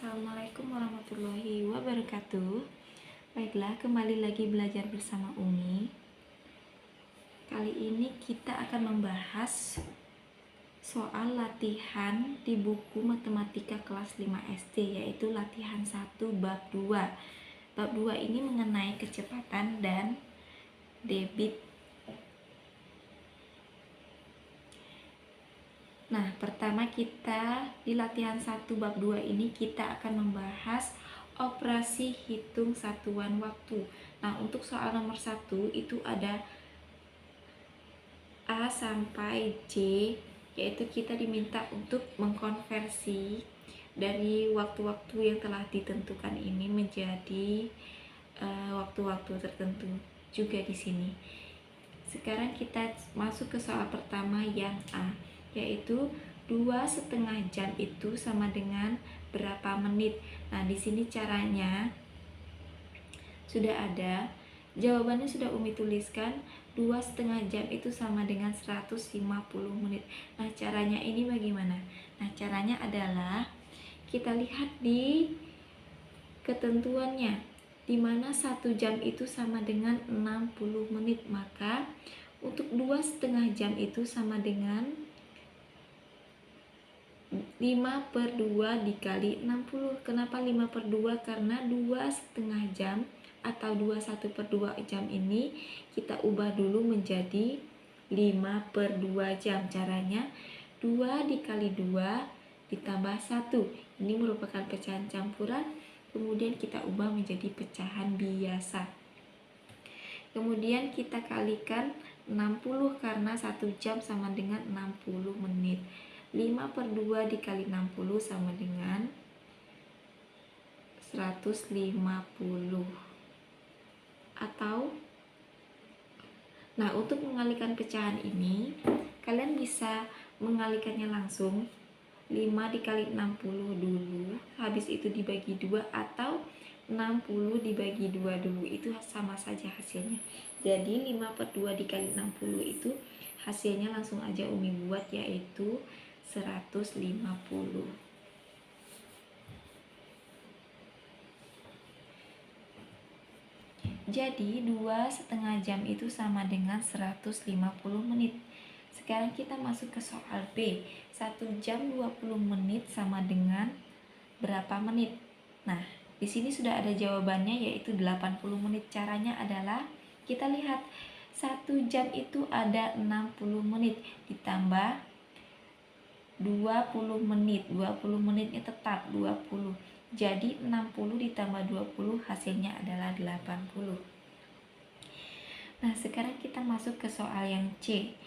Assalamualaikum warahmatullahi wabarakatuh. Baiklah, kembali lagi belajar bersama Umi. Kali ini kita akan membahas soal latihan di buku matematika kelas 5 SD, yaitu latihan 1 bab 2. Bab 2 ini mengenai kecepatan dan debit. Nah, pertama kita di latihan 1 bab 2 ini kita akan membahas operasi hitung satuan waktu. Nah, untuk soal nomor 1 itu ada A sampai J, yaitu kita diminta untuk mengkonversi dari waktu-waktu yang telah ditentukan ini menjadi waktu-waktu tertentu juga di sini. Sekarang kita masuk ke soal pertama yang A, yaitu 2,5 jam itu sama dengan berapa menit. Nah, di sini caranya sudah ada, jawabannya sudah Umi tuliskan. 2,5 jam itu sama dengan 150 menit. Nah, caranya ini bagaimana? Nah, caranya adalah kita lihat di ketentuannya, di mana 1 jam itu sama dengan 60 menit. Maka untuk 2,5 jam itu sama dengan 5/2 dikali 60. Kenapa 5/2? Karena 2,5 jam atau 21/2 jam ini kita ubah dulu menjadi 5/2 jam. Caranya 2 dikali 2 ditambah 1. Ini merupakan pecahan campuran, kemudian kita ubah menjadi pecahan biasa. Kemudian kita kalikan 60 karena 1 jam sama dengan 60 menit. 5/2 dikali 60 sama dengan 150. Nah, untuk mengalikan pecahan ini kalian bisa mengalikannya langsung. 5 dikali 60 dulu, habis itu dibagi 2, atau 60 dibagi 2 dulu, itu sama saja hasilnya. Jadi 5/2 dikali 60 itu hasilnya langsung aja Umi buat, yaitu 150. Jadi 2,5 jam itu sama dengan 150 menit. Sekarang kita masuk ke soal B. 1 jam 20 menit sama dengan berapa menit? Nah, di sini sudah ada jawabannya, yaitu 80 menit. Caranya adalah kita lihat 1 jam itu ada 60 menit ditambah 20 menit. 20 menitnya tetap 20. Jadi 60 ditambah 20 hasilnya adalah 80. Nah, sekarang kita masuk ke soal yang C.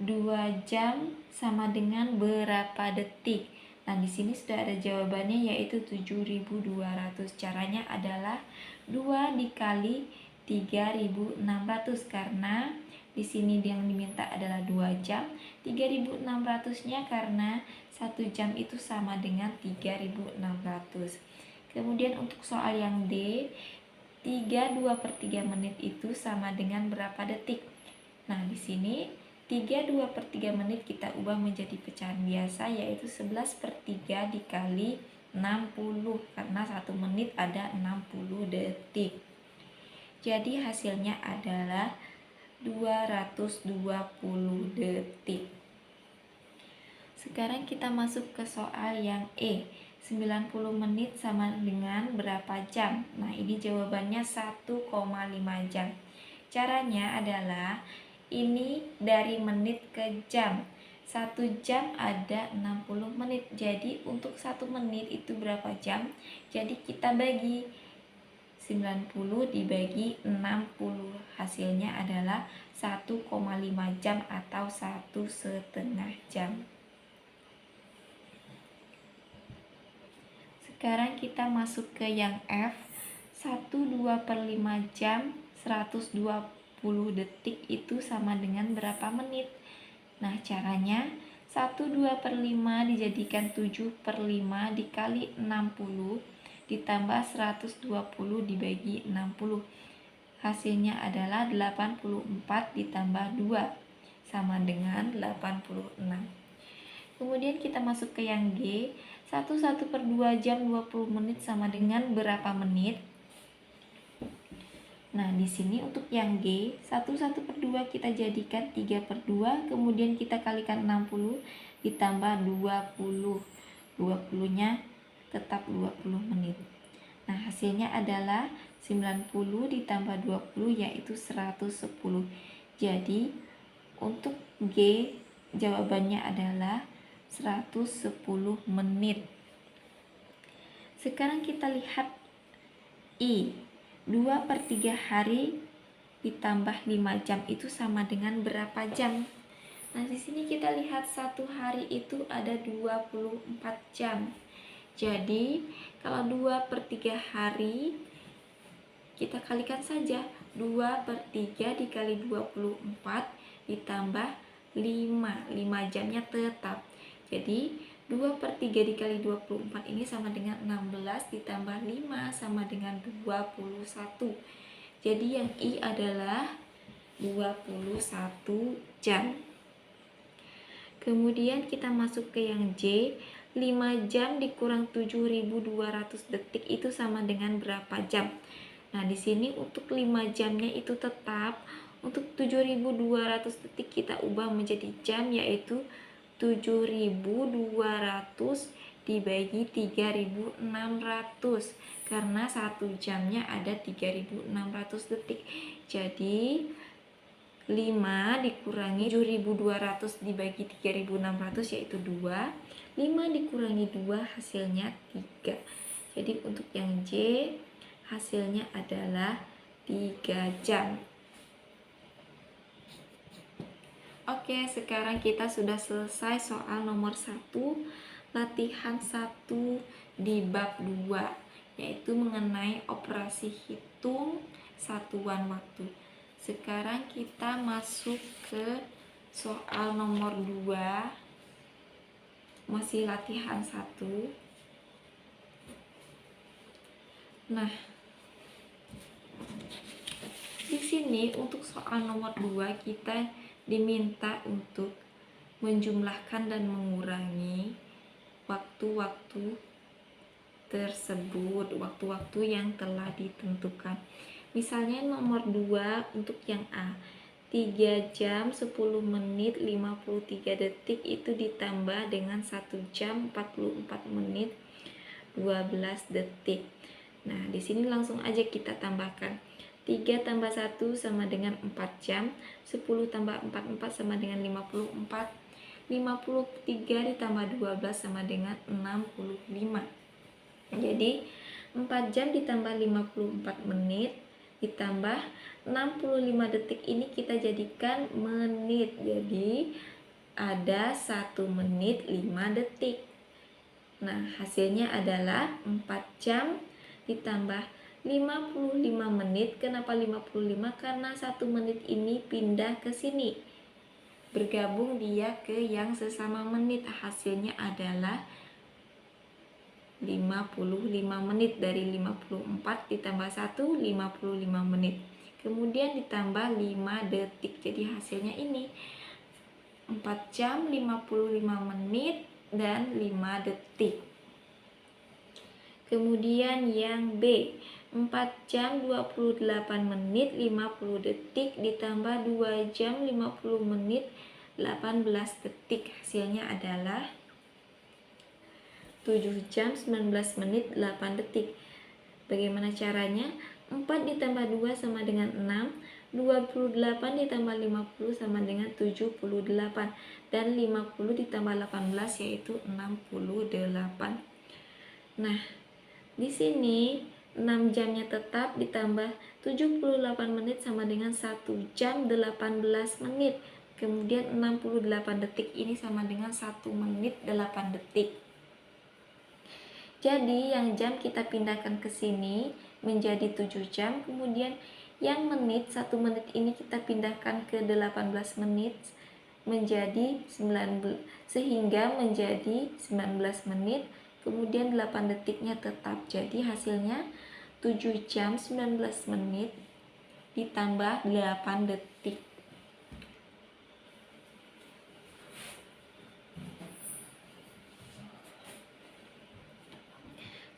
2 jam sama dengan berapa detik? Nah, di sini sudah ada jawabannya, yaitu 7.200. Caranya adalah 2 dikali 3.600, karena di sini yang diminta adalah 2 jam. 3.600-nya karena 1 jam itu sama dengan 3.600. Kemudian untuk soal yang D, 3/2/3 menit itu sama dengan berapa detik? Nah, di sini 3/2/3 menit kita ubah menjadi pecahan biasa, yaitu 11/3 dikali 60, karena 1 menit ada 60 detik. Jadi hasilnya adalah 220 detik. Sekarang kita masuk ke soal yang E. 90 menit sama dengan berapa jam? Nah, ini jawabannya 1,5 jam. Caranya adalah ini dari menit ke jam. 1 jam ada 60 menit. Jadi untuk 1 menit itu berapa jam? Jadi kita bagi 90 dibagi 60, hasilnya adalah 1,5 jam atau 1,5 jam. Sekarang kita masuk ke yang F. 1/2/5 jam 120 detik itu sama dengan berapa menit? Nah, caranya 1/2/5 dijadikan 7/5 dikali 60 ditambah 120 dibagi 60. Hasilnya adalah 84 ditambah 2 sama dengan 86. Kemudian kita masuk ke yang G. 1/2 jam 20 menit sama dengan berapa menit? Nah, di sini untuk yang G, 1/2 kita jadikan 3/2, kemudian kita kalikan 60 ditambah 20. 20-nya tetap 20 menit. Nah, hasilnya adalah 90 ditambah 20 yaitu 110. Jadi, untuk G jawabannya adalah 110 menit. Sekarang kita lihat I. 2/3 hari ditambah 5 jam itu sama dengan berapa jam? Nah, di sini kita lihat satu hari itu ada 24 jam. Jadi, kalau 2/3 hari kita kalikan saja. 2/3 dikali 24 ditambah 5 jamnya tetap. Jadi 2/3 dikali 24 ini sama dengan 16 ditambah 5 sama dengan 21. Jadi yang I adalah 21 jam. Kemudian kita masuk ke yang J. 5 jam dikurang 7.200 detik itu sama dengan berapa jam? Nah, di sini untuk 5 jamnya itu tetap. Untuk 7.200 detik kita ubah menjadi jam, yaitu 7.200 dibagi 3.600, karena 1 jamnya ada 3.600 detik. Jadi 5 dikurangi 7.200 dibagi 3.600 yaitu 2. 5 dikurangi 2 hasilnya 3. Jadi untuk yang J hasilnya adalah 3 jam. Oke, sekarang kita sudah selesai soal nomor 1, latihan 1 di bab 2, yaitu mengenai operasi hitung satuan waktu. Sekarang kita masuk ke soal nomor 2, masih latihan 1. Nah, di sini untuk soal nomor 2 kita diminta untuk menjumlahkan dan mengurangi waktu-waktu tersebut, waktu-waktu yang telah ditentukan. Misalnya nomor 2 untuk yang A, 3 jam 10 menit 53 detik itu ditambah dengan 1 jam 44 menit 12 detik. Nah, di sini langsung aja kita tambahkan. 3 tambah 1 sama dengan 4 jam, 10 tambah 44 sama dengan 54, 53 ditambah 12 sama dengan 65. Jadi 4 jam ditambah 54 menit ditambah 65 detik ini kita jadikan menit. Jadi ada 1 menit 5 detik. Nah, hasilnya adalah 4 jam ditambah 55 menit. Kenapa 55? Karena 1 menit ini pindah ke sini, bergabung dia ke yang sesama menit. Hasilnya adalah 55 menit. Dari 54 ditambah 1, 55 menit. Kemudian ditambah 5 detik. Jadi hasilnya ini 4 jam 55 menit dan 5 detik. Kemudian yang B, 4 jam 28 menit 50 detik ditambah 2 jam 50 menit 18 detik. Hasilnya adalah 7 jam 19 menit 8 detik. Bagaimana caranya? 4 ditambah 2 sama dengan 6, 28 ditambah 50 sama dengan 78, dan 50 ditambah 18 yaitu 68. Nah, di sini 6 jamnya tetap ditambah 78 menit sama dengan 1 jam 18 menit. Kemudian 68 detik ini sama dengan 1 menit 8 detik. Jadi yang jam kita pindahkan ke sini menjadi 7 jam. Kemudian yang menit, 1 menit ini kita pindahkan ke 18 menit menjadi 19, sehingga menjadi 19 menit. Kemudian 8 detiknya tetap. Jadi hasilnya 7 jam 19 menit ditambah 8 detik.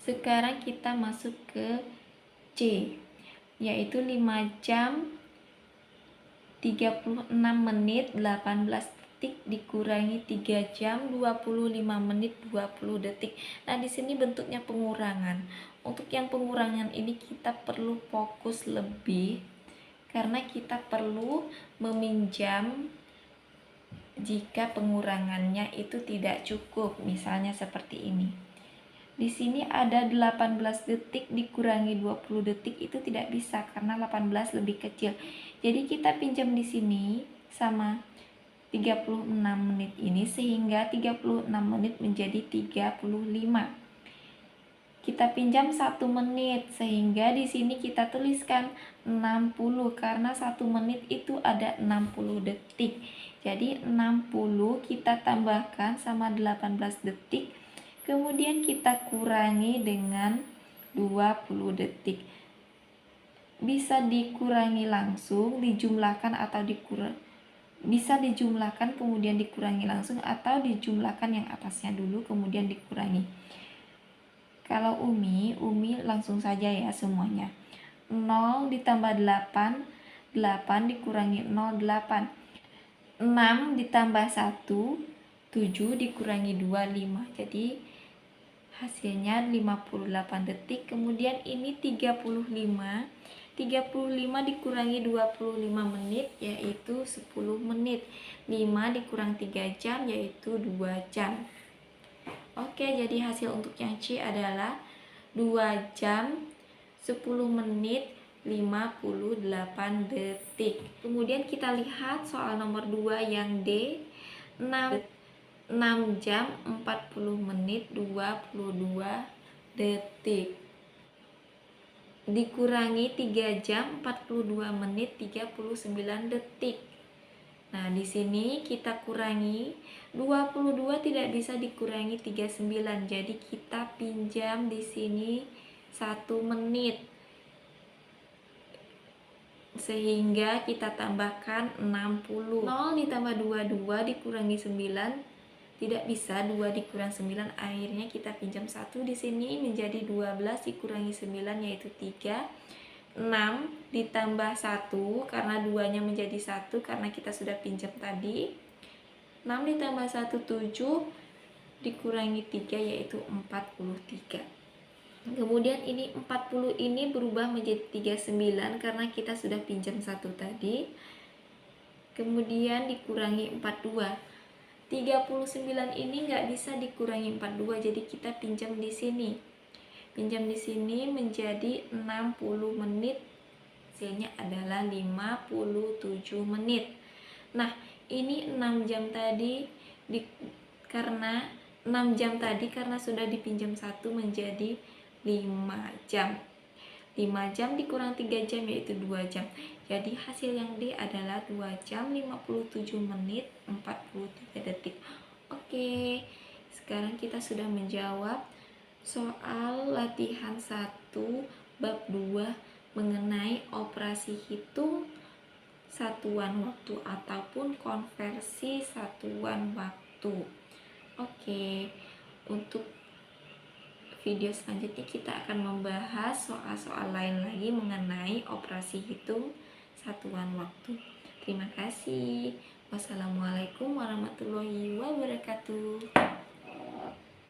Sekarang kita masuk ke C, yaitu 5 jam 36 menit 18 detik dikurangi 3 jam 25 menit 20 detik. Nah, di sini bentuknya pengurangan. Untuk yang pengurangan ini kita perlu fokus lebih karena kita perlu meminjam jika pengurangannya itu tidak cukup. Misalnya seperti ini. Di sini ada 18 detik dikurangi 20 detik, itu tidak bisa karena 18 lebih kecil. Jadi kita pinjam di sini sama 36 menit ini sehingga 36 menit menjadi 35. Kita pinjam 1 menit sehingga di sini kita tuliskan 60 karena 1 menit itu ada 60 detik. Jadi 60 kita tambahkan sama 18 detik. Kemudian kita kurangi dengan 20 detik. Bisa dikurangi langsung, dijumlahkan atau bisa dijumlahkan kemudian dikurangi langsung atau dijumlahkan yang atasnya dulu kemudian dikurangi. Kalau Umi langsung saja ya semuanya. 0 ditambah 8, 8 dikurangi 0, 8. 6 ditambah 1, 7 dikurangi 2, 5. Jadi hasilnya 58 detik. Kemudian ini 35 dikurangi 25 menit yaitu 10 menit. 5 dikurang 3 jam yaitu 2 jam. Oke, jadi hasil untuk yang C adalah 2 jam 10 menit 58 detik. Kemudian kita lihat soal nomor 2 yang D, 6 jam 40 menit 22 detik dikurangi 3 jam 42 menit 39 detik. Nah, di sini kita kurangi 22 tidak bisa dikurangi 39. Jadi kita pinjam di sini 1 menit. Sehingga kita tambahkan 60. 0 ditambah 22 dikurangi 9 tidak bisa, 2 dikurang 9 akhirnya kita pinjam 1 di sini menjadi 12 dikurangi 9 yaitu 3. 6 ditambah 1 karena 2-nya menjadi 1 karena kita sudah pinjam tadi. 6 ditambah 1 7 dikurangi 3 yaitu 43. Kemudian ini 40 ini berubah menjadi 39 karena kita sudah pinjam 1 tadi. Kemudian dikurangi 42. 39 ini nggak bisa dikurangi 42, jadi kita pinjam di sini. Pinjam di sini menjadi 60 menit. Hasilnya adalah 57 menit. Nah, ini 6 jam tadi karena 6 jam tadi karena sudah dipinjam 1 menjadi 5 jam. 5 jam dikurang 3 jam yaitu 2 jam. Jadi hasil yang D adalah 2 jam 57 menit 43 detik. Oke, sekarang kita sudah menjawab soal latihan 1 bab 2 mengenai operasi hitung satuan waktu ataupun konversi satuan waktu. Oke, untuk video selanjutnya kita akan membahas soal-soal lain lagi mengenai operasi hitung satuan waktu. Terima kasih. Wassalamualaikum warahmatullahi wabarakatuh.